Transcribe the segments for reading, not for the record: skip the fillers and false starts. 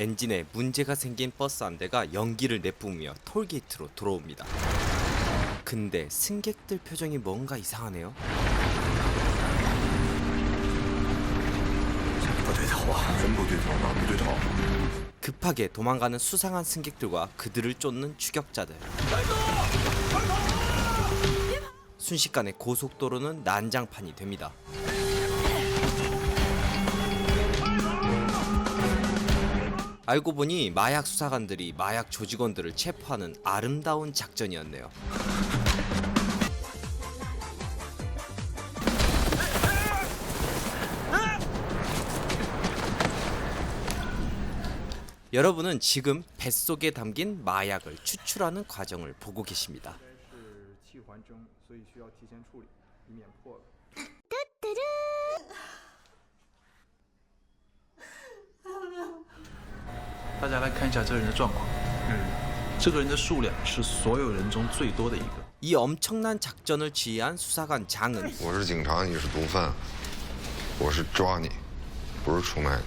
엔진에 문제가 생긴 버스 한 대가 연기를 내뿜으며 톨게이트로 들어옵니다. 근데 승객들 표정이 뭔가 이상하네요. 급하게 도망가는 수상한 승객들과 그들을 쫓는 추격자들. 순식간에 고속도로는 난장판이 됩니다. 알고 보니 마약 수사관들이 마약 조직원들을 체포하는 아름다운 작전이었네요. 여러분은 지금 뱃속에 담긴 마약을 추출하는 과정을 보고 계십니다. 大家来看一下这个人的状况。这个人的数量是所有人中最多的一个。 이 엄청난 작전을 지휘한 수사관 장은 我是警察，你是毒贩，我是抓你，不是出卖你。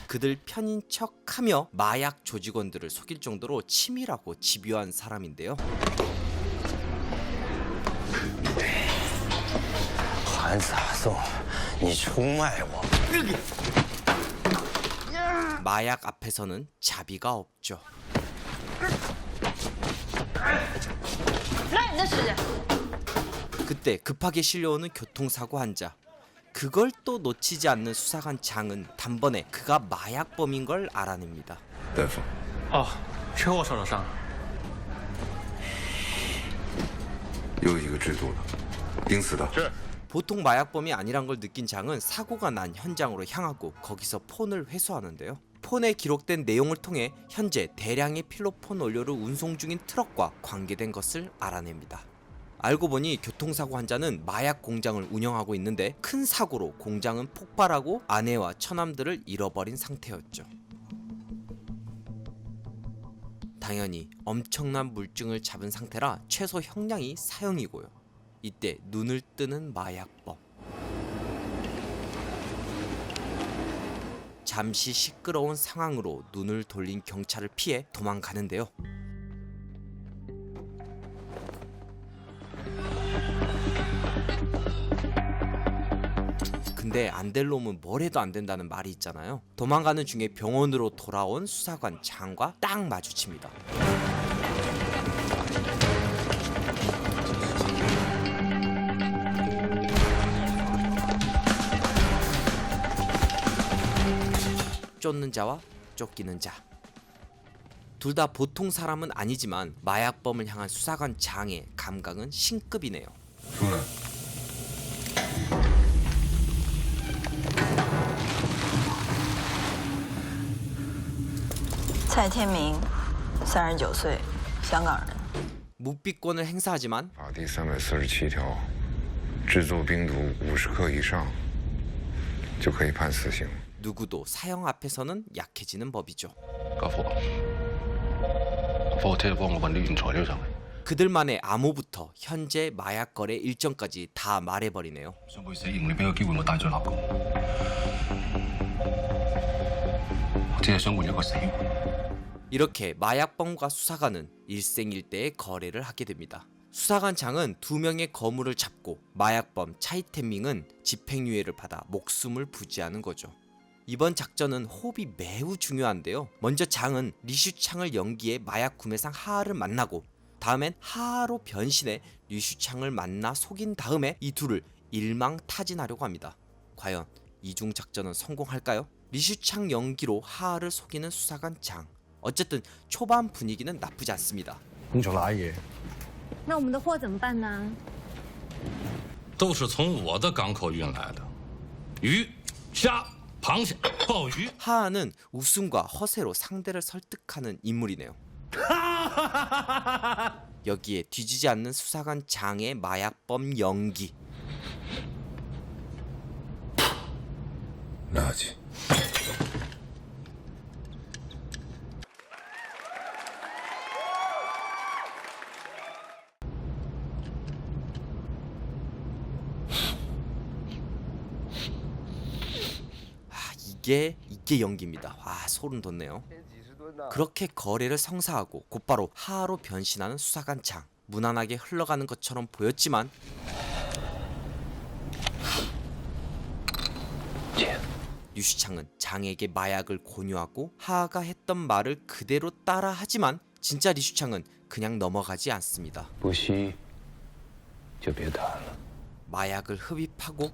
그들 편인 척하며 마약 조직원들을 속일 정도로 치밀하고 집요한 사람인데요. 还咋送？你出卖我！ 마약 앞에서는 자비가 없죠. 그때 급하게 실려오는 교통사고 환자. 그걸 또 놓치지 않는 수사관 장은 단번에 그가 마약범인 걸 알아냅니다. 大夫，车祸受了伤。又一个制毒的，盯死他。是。 보통 마약범이 아니란 걸 느낀 장은 사고가 난 현장으로 향하고 거기서 폰을 회수하는데요. 폰에 기록된 내용을 통해 현재 대량의 필로폰 원료를 운송 중인 트럭과 관계된 것을 알아냅니다. 알고 보니 교통사고 환자는 마약 공장을 운영하고 있는데 큰 사고로 공장은 폭발하고 아내와 처남들을 잃어버린 상태였죠. 당연히 엄청난 물증을 잡은 상태라 최소 형량이 사형이고요. 이때 눈을 뜨는 마약범. 잠시 시끄러운 상황으로 눈을 돌린 경찰을 피해 도망가는데요. 근데 안 될 놈은 뭘 해도 안 된다는 말이 있잖아요. 도망가는 중에 병원으로 돌아온 수사관 장과 딱 마주칩니다. 쫓는 자와 쫓기는 자. 둘 다 보통 사람은 아니지만 마약범을 향한 수사관 장의 감각은 신급이네요. 出来。蔡天明，39岁，香港人。 묵비권을 행사하지만 法第347条，制作冰毒50克以上，就可以判死刑。 누구도 사형 앞에서는 약해지는 법이죠. 家父，火車幫我揾啲原材料上嚟。 그들만의 암호부터 현재 마약 거래 일정까지 다 말해버리네요. 想佢死刑，你俾個機會我戴罪立功。我只係想換一個死刑。 이렇게 마약범과 수사관은 일생일대의 거래를 하게 됩니다. 수사관 장은 2명의 거물을 잡고 마약범 차이텐밍은 집행유예를 받아 목숨을 부지하는 거죠. 이번 작전은 호흡이 매우 중요한데요. 먼저 장은 리슈창을 연기해 마약 구매상 하하를 만나고 다음엔 하하로 변신해 리슈창을 만나 속인 다음에 이 둘을 일망타진하려고 합니다. 과연 이중 작전은 성공할까요? 리슈창 연기로 하하를 속이는 수사관 장. 어쨌든 초반 분위기는 나쁘지 않습니다. 你瞅哪爷？那我们的货怎么办呢？都是从我的港口运来的，鱼、虾、螃蟹、鲍鱼。 하하는 웃음과 허세로 상대를 설득하는 인물이네요. 여기에 뒤지지 않는 수사관 장의 마약범 연기. 垃圾。 이게 연기입니다. 와, 소름 돋네요. 그렇게 거래를 성사하고 곧바로 하하로 변신하는 수사관 장. 무난하게 흘러가는 것처럼 보였지만 류시창은 장에게 마약을 권유하고 하하가 했던 말을 그대로 따라하지만 진짜 류시창은 그냥 넘어가지 않습니다. 不惜就别谈了。 마약을 흡입하고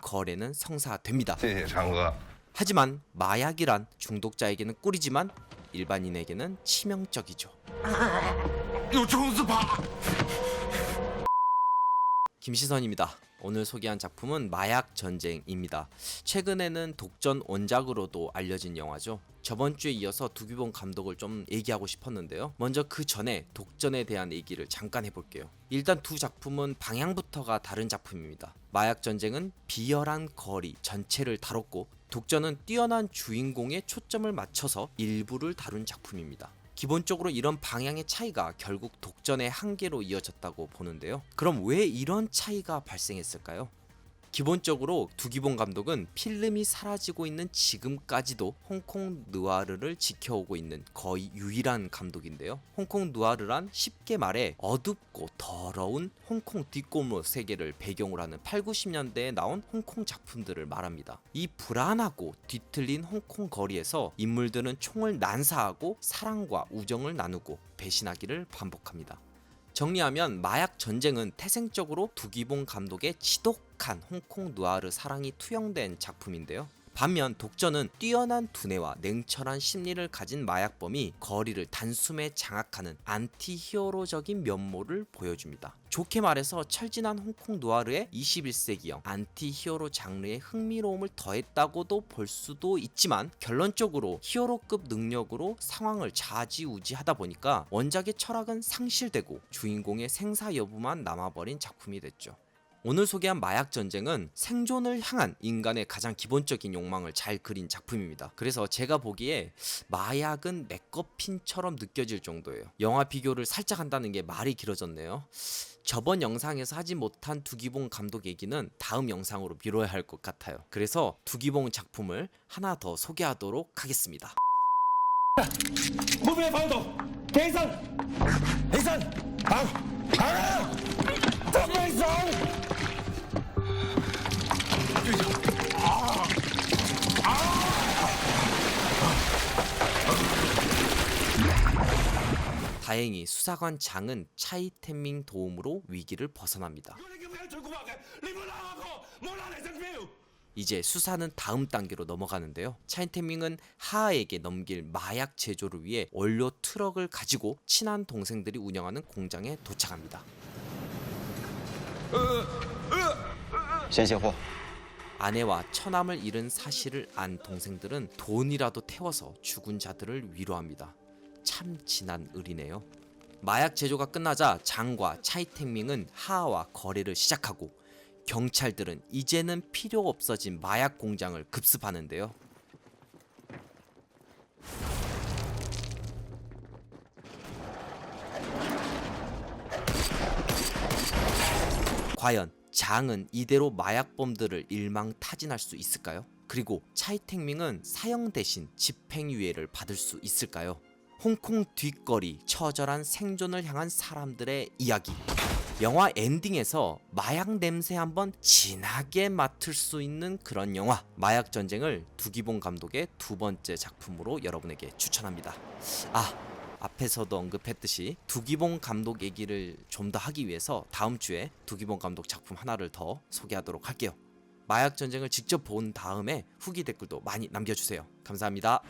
거래는 성사됩니다. 谢谢长哥。 하지만 마약이란 중독자에게는 꿀이지만 일반인에게는 치명적이죠. 有虫子爬！ 김시선입니다. 오늘 소개한 작품은 마약 전쟁입니다. 최근에는 독전 원작으로도 알려진 영화죠. 저번 주에 이어서 두기봉 감독을 좀 얘기하고 싶었는데요. 먼저 그 전에 독전에 대한 얘기를 잠깐 해볼게요. 일단 두 작품은 방향부터가 다른 작품입니다. 마약 전쟁은 비열한 거리 전체를 다뤘고 독전은 뛰어난 주인공에 초점을 맞춰서 일부를 다룬 작품입니다. 기본적으로 이런 방향의 차이가 결국 독전의 한계로 이어졌다고 보는데요. 그럼 왜 이런 차이가 발생했을까요? 기본적으로 두기봉 감독은 필름이 사라지고 있는 지금까지도 홍콩 느와르를 지켜오고 있는 거의 유일한 감독인데요. 홍콩 느와르란 쉽게 말해 어둡고 더러운 홍콩 뒷골목 세계를 배경으로 하는 8, 90년대에 나온 홍콩 작품들을 말합니다. 이 불안하고 뒤틀린 홍콩 거리에서 인물들은 총을 난사하고 사랑과 우정을 나누고 배신하기를 반복합니다. 정리하면 마약 전쟁은 태생적으로 두기봉 감독의 지독한 홍콩 누아르 사랑이 투영된 작품인데요. 반면 독전은 뛰어난 두뇌와 냉철한 심리를 가진 마약범이 거리를 단숨에 장악하는 안티 히어로적인 면모를 보여줍니다. 좋게 말해서 철진한 홍콩 누아르의 21세기형 안티 히어로 장르의 흥미로움을 더했다고도 볼 수도 있지만 결론적으로 히어로급 능력으로 상황을 좌지우지하다 보니까 원작의 철학은 상실되고 주인공의 생사 여부만 남아버린 작품이 됐죠. 오늘 소개한 마약 전쟁은 생존을 향한 인간의 가장 기본적인 욕망을 잘 그린 작품입니다. 그래서 제가 보기에 마약은 맥거핀처럼 느껴질 정도예요. 영화 비교를 살짝 한다는 게 말이 길어졌네요. 저번 영상에서 하지 못한 두기봉 감독 얘기는 다음 영상으로 미뤄야 할 것 같아요. 그래서 두기봉 작품을 하나 더 소개하도록 하겠습니다. 目标防守，给上，A3，好，好了，准备走。 다행히 수사관 장은 차이텐밍 도움으로 위기를 벗어납니다. 이제 수사는 다음 단계로 넘어가는데요. 차이텐밍은 하하에게 넘길 마약 제조를 위해 원료 트럭을 가지고 친한 동생들이 운영하는 공장에 도착합니다. 先卸货。 아내와 처남을 잃은 사실을 안 동생들은 돈이라도 태워서 죽은 자들을 위로합니다. 참 진한 을이네요. 마약 제조가 끝나자 장과 차이택밍은 하하와 거래를 시작하고 경찰들은 이제는 필요 없어진 마약 공장을 급습하는데요. 과연 장은 이대로 마약범들을 일망타진할 수 있을까요? 그리고 차이택밍은 사형 대신 집행유예를 받을 수 있을까요? 홍콩 뒷거리 처절한 생존을 향한 사람들의 이야기. 영화 엔딩에서 마약 냄새 한번 진하게 맡을 수 있는 그런 영화 마약 전쟁을 두기봉 감독의 두 번째 작품으로 여러분에게 추천합니다. 앞에서도 언급했듯이 두기봉 감독 얘기를 좀 더 하기 위해서 다음 주에 두기봉 감독 작품 하나를 더 소개하도록 할게요. 마약 전쟁을 직접 본 다음에 후기 댓글도 많이 남겨주세요. 감사합니다.